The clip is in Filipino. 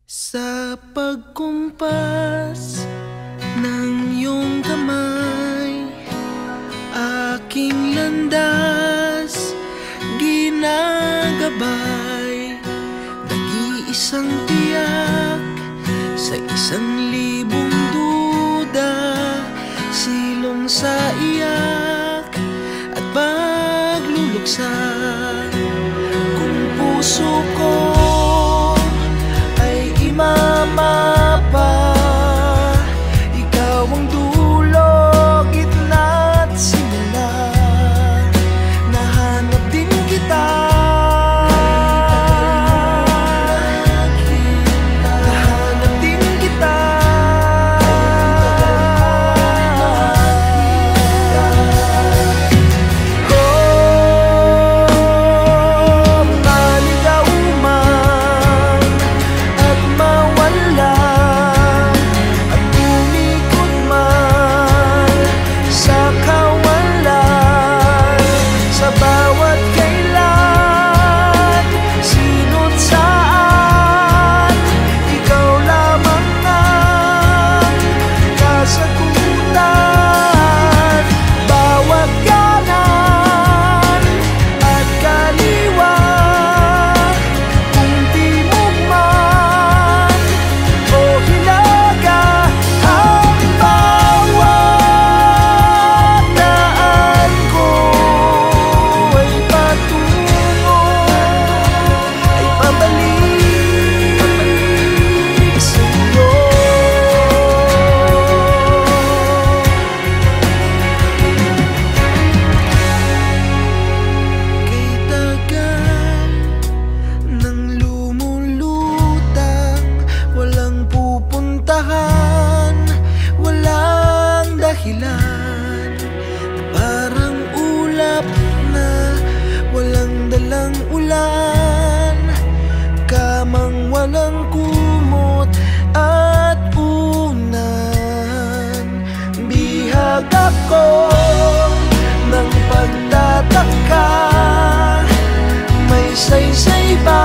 Sa pagkumpas ng iyong kamay, aking landas ginagabay. Nag-iisang tiyak sa 1,000 duda, silong sa iyak at pagluluksa. Kung puso ko mapa, ikaw ang dulo, gitna at simula. Nahanap din kita, nahanap din kita. Oh, maligaw man at mawala, walang dahilan, parang ulap na walang dalang ulan, kamang walang kumot at unan. Bihag ako ng pagtataka, may saysay ba